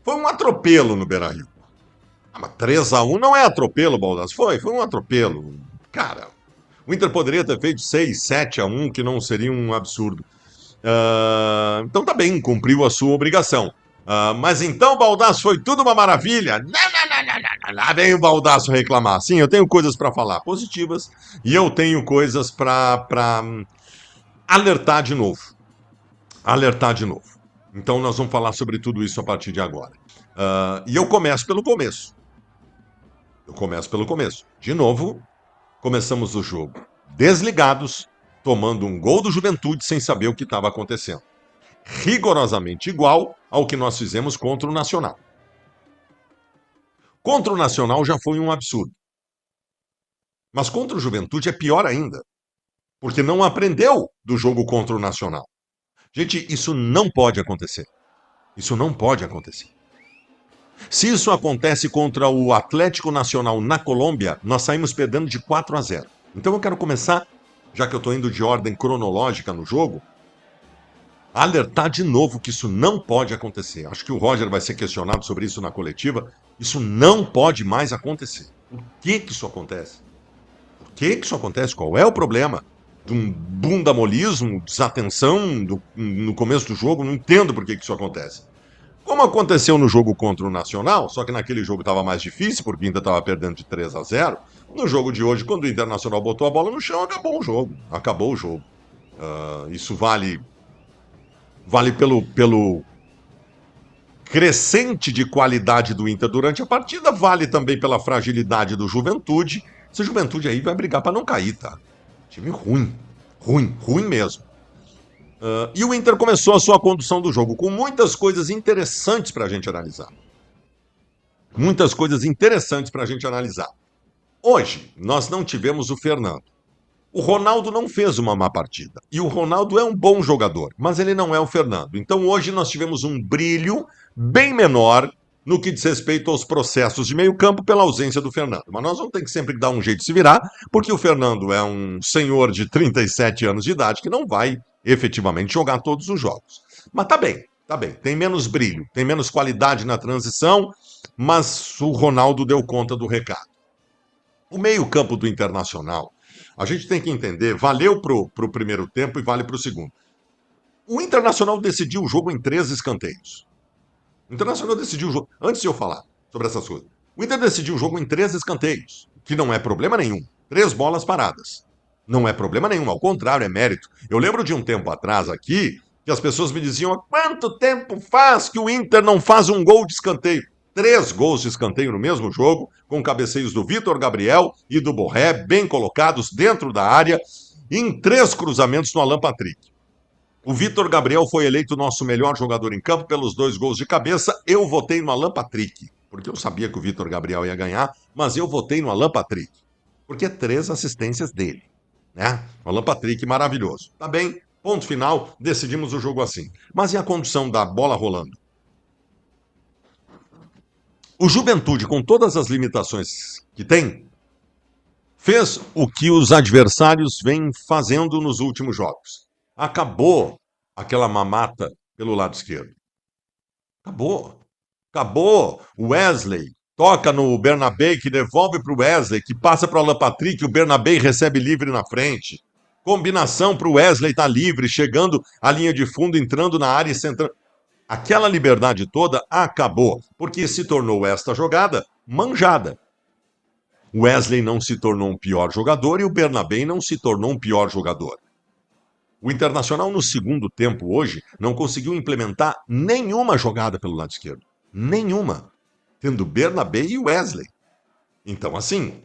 Foi um atropelo no Beira-Rio. Mas 3-1 não é atropelo, Baldassi. Foi um atropelo. Cara, o Inter poderia ter feito 6-7-1, que não seria um absurdo. Então tá bem, cumpriu a sua obrigação. Mas então, Baldasso, foi tudo uma maravilha. Não, não, não, não, não. Lá vem o Baldasso reclamar. Sim, eu tenho coisas para falar positivas e eu tenho coisas para alertar de novo. Alertar de novo. Então nós vamos falar sobre tudo isso a partir de agora. E eu começo pelo começo. De novo, começamos o jogo desligados, tomando um gol do Juventude sem saber o que estava acontecendo. Rigorosamente igual ao que nós fizemos contra o Nacional. Contra o Nacional já foi um absurdo. Mas contra o Juventude é pior ainda, porque não aprendeu do jogo contra o Nacional. Gente, isso não pode acontecer. Isso não pode acontecer. Se isso acontece contra o Atlético Nacional na Colômbia, nós saímos perdendo de 4-0. Então eu quero começar, já que eu estou indo de ordem cronológica no jogo, alertar de novo que isso não pode acontecer. Acho que o Roger vai ser questionado sobre isso na coletiva. Isso não pode mais acontecer. Por que isso acontece? Por que isso acontece? Qual é o problema? De um bundamolismo, desatenção no começo do jogo? Não entendo por que isso acontece. Como aconteceu no jogo contra o Nacional, só que naquele jogo estava mais difícil, porque o Inter estava perdendo de 3-0. No jogo de hoje, quando o Internacional botou a bola no chão, acabou o jogo. Acabou o jogo. Isso vale pelo crescente de qualidade do Inter durante a partida, vale também pela fragilidade do Juventude. Essa Juventude aí vai brigar para não cair, tá? Time ruim. Ruim mesmo. E o Inter começou a sua condução do jogo com muitas coisas interessantes para a gente analisar. Hoje, nós não tivemos o Fernando. O Ronaldo não fez uma má partida. E o Ronaldo é um bom jogador, mas ele não é o Fernando. Então hoje nós tivemos um brilho bem menor no que diz respeito aos processos de meio campo pela ausência do Fernando. Mas nós vamos ter que sempre dar um jeito de se virar, porque o Fernando é um senhor de 37 anos de idade que não vai efetivamente jogar todos os jogos. Mas tá bem. Tem menos brilho, tem menos qualidade na transição, mas o Ronaldo deu conta do recado. O meio-campo do Internacional, a gente tem que entender, valeu pro primeiro tempo e vale pro segundo. O Internacional decidiu o jogo em 3 escanteios. O Internacional decidiu o jogo, antes de eu falar sobre essas coisas, o Inter decidiu o jogo em 3 escanteios, que não é problema nenhum. 3 bolas paradas. Não é problema nenhum, ao contrário, é mérito. Eu lembro de um tempo atrás aqui, que as pessoas me diziam, há quanto tempo faz que o Inter não faz um gol de escanteio? 3 gols de escanteio no mesmo jogo, com cabeceios do Vitor Gabriel e do Borré, bem colocados dentro da área, em 3 cruzamentos no Alan Patrick. O Vitor Gabriel foi eleito nosso melhor jogador em campo pelos 2 gols de cabeça. Eu votei no Alan Patrick, porque eu sabia que o Vitor Gabriel ia ganhar, mas eu votei no Alan Patrick, porque 3 assistências dele. Né? O Alan Patrick maravilhoso. Tá bem, ponto final, decidimos o jogo assim. Mas e a condução da bola rolando? O Juventude, com todas as limitações que tem, fez o que os adversários vêm fazendo nos últimos jogos. Acabou aquela mamata pelo lado esquerdo. Acabou. O Wesley toca no Bernabé, que devolve para o Wesley, que passa para o Alan Patrick, o Bernabé recebe livre na frente. Combinação para o Wesley estar livre, chegando à linha de fundo, entrando na área e centrando. Aquela liberdade toda acabou, porque se tornou esta jogada manjada. O Wesley não se tornou um pior jogador e o Bernabé não se tornou um pior jogador. O Internacional, no segundo tempo hoje, não conseguiu implementar nenhuma jogada pelo lado esquerdo. Nenhuma. Tendo Bernabé e Wesley. Então, assim,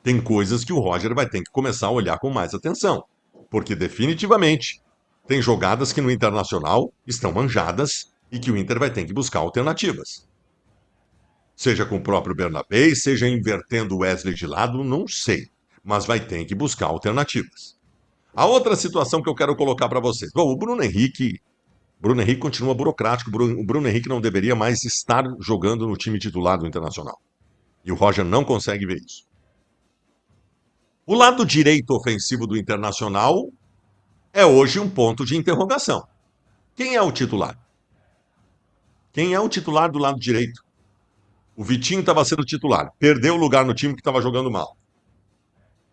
tem coisas que o Roger vai ter que começar a olhar com mais atenção. Porque, definitivamente, tem jogadas que no Internacional estão manjadas e que o Inter vai ter que buscar alternativas. Seja com o próprio Bernabé, seja invertendo o Wesley de lado, não sei. Mas vai ter que buscar alternativas. A outra situação que eu quero colocar para vocês. Bom, o Bruno Henrique continua burocrático. O Bruno Henrique não deveria mais estar jogando no time titular do Internacional. E o Roger não consegue ver isso. O lado direito ofensivo do Internacional é hoje um ponto de interrogação. Quem é o titular? Quem é o titular do lado direito? O Vitinho estava sendo titular, perdeu o lugar no time que estava jogando mal.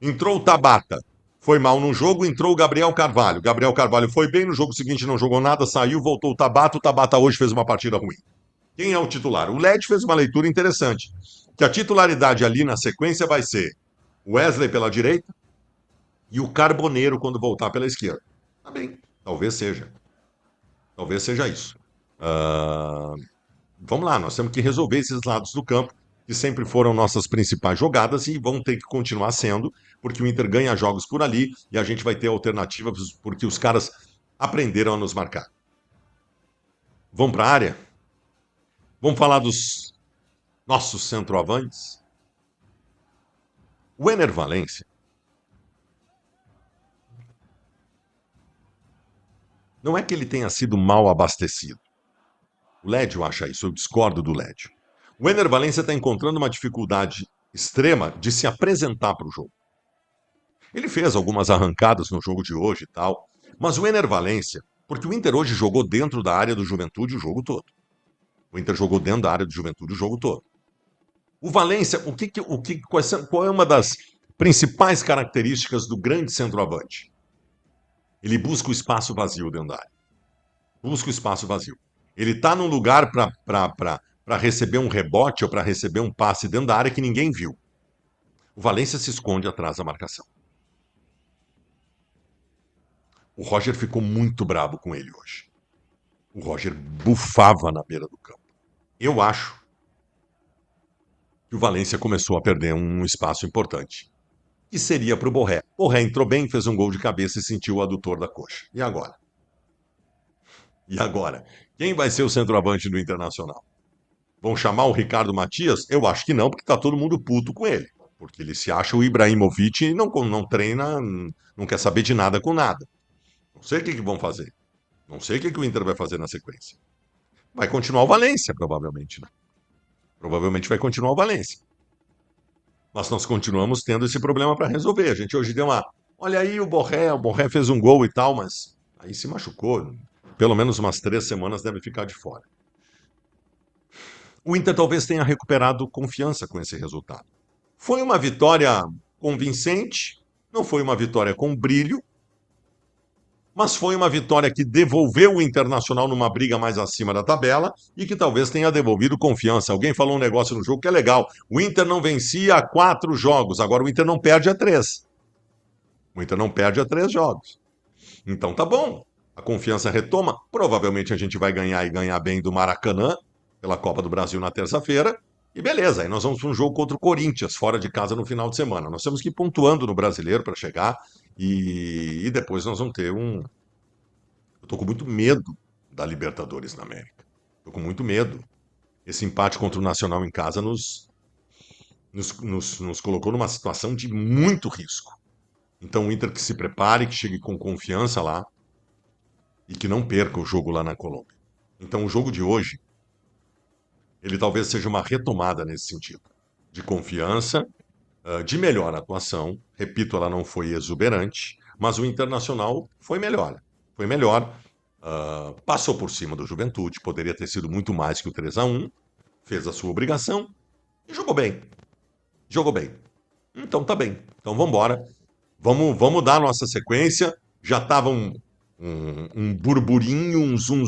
Entrou o Tabata, foi mal no jogo, entrou o Gabriel Carvalho. Gabriel Carvalho foi bem, no jogo seguinte não jogou nada, saiu, voltou o Tabata hoje fez uma partida ruim. Quem é o titular? O Led fez uma leitura interessante, que a titularidade ali na sequência vai ser o Wesley pela direita e o Carboneiro quando voltar pela esquerda. Tá bem, talvez seja. Talvez seja isso. Ah, vamos lá, nós temos que resolver esses lados do campo, que sempre foram nossas principais jogadas e vão ter que continuar sendo, porque o Inter ganha jogos por ali e a gente vai ter alternativas, porque os caras aprenderam a nos marcar. Vamos para a área? Vamos falar dos nossos centroavantes? O Ener Valencia não é que ele tenha sido mal abastecido. O Lédio acha isso, eu discordo do Lédio. O Ener Valencia está encontrando uma dificuldade extrema de se apresentar para o jogo. Ele fez algumas arrancadas no jogo de hoje e tal, mas o Ener Valencia, porque o Inter hoje jogou dentro da área do Juventude o jogo todo. O Inter jogou dentro da área do Juventude o jogo todo. O Valencia, qual é uma das principais características do grande centroavante? Ele busca o espaço vazio dentro da área. Busca o espaço vazio. Ele está num lugar para receber um rebote ou para receber um passe dentro da área que ninguém viu. O Valencia se esconde atrás da marcação. O Roger ficou muito bravo com ele hoje. O Roger bufava na beira do campo. Eu acho que o Valencia começou a perder um espaço importante. Que seria para o Borré. Borré entrou bem, fez um gol de cabeça e sentiu o adutor da coxa. E agora? E agora? Quem vai ser o centroavante do Internacional? Vão chamar o Ricardo Matias? Eu acho que não, porque está todo mundo puto com ele. Porque ele se acha o Ibrahimovic e não treina, não quer saber de nada com nada. Não sei o que vão fazer. Não sei o que o Inter vai fazer na sequência. Vai continuar o Valência, provavelmente. Né? Provavelmente vai continuar o Valência. Mas nós continuamos tendo esse problema para resolver. A gente hoje deu uma. Olha aí o Borré fez um gol e tal, mas aí se machucou. Pelo menos umas 3 semanas deve ficar de fora. O Inter talvez tenha recuperado confiança com esse resultado. Foi uma vitória convincente, não foi uma vitória com brilho, mas foi uma vitória que devolveu o Internacional numa briga mais acima da tabela e que talvez tenha devolvido confiança. Alguém falou um negócio no jogo que é legal. O Inter não vencia há 4 jogos, agora o Inter não perde a 3. O Inter não perde a 3 jogos. Então tá bom, a confiança retoma. Provavelmente a gente vai ganhar e ganhar bem do Maracanã, pela Copa do Brasil na terça-feira. E beleza, aí nós vamos para um jogo contra o Corinthians, fora de casa no final de semana. Nós temos que ir pontuando no Brasileiro para chegar e depois nós vamos ter um. Eu tô com muito medo da Libertadores na América. Tô com muito medo. Esse empate contra o Nacional em casa nos colocou numa situação de muito risco. Então o Inter que se prepare, que chegue com confiança lá e que não perca o jogo lá na Colômbia. Então o jogo de hoje, ele talvez seja uma retomada nesse sentido. De confiança, de melhor atuação. Repito, ela não foi exuberante, mas o Internacional foi melhor. Foi melhor. Passou por cima do Juventude, poderia ter sido muito mais que o 3-1, fez a sua obrigação e jogou bem. Jogou bem. Então tá bem. Então vamos embora. Vamos dar a nossa sequência. Já estava um burburinho, um zum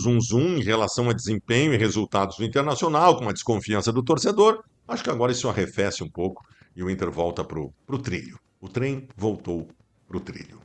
em relação a desempenho e resultados do Internacional, com uma desconfiança do torcedor. Acho que agora isso arrefece um pouco e o Inter volta pro trilho. O trem voltou pro trilho.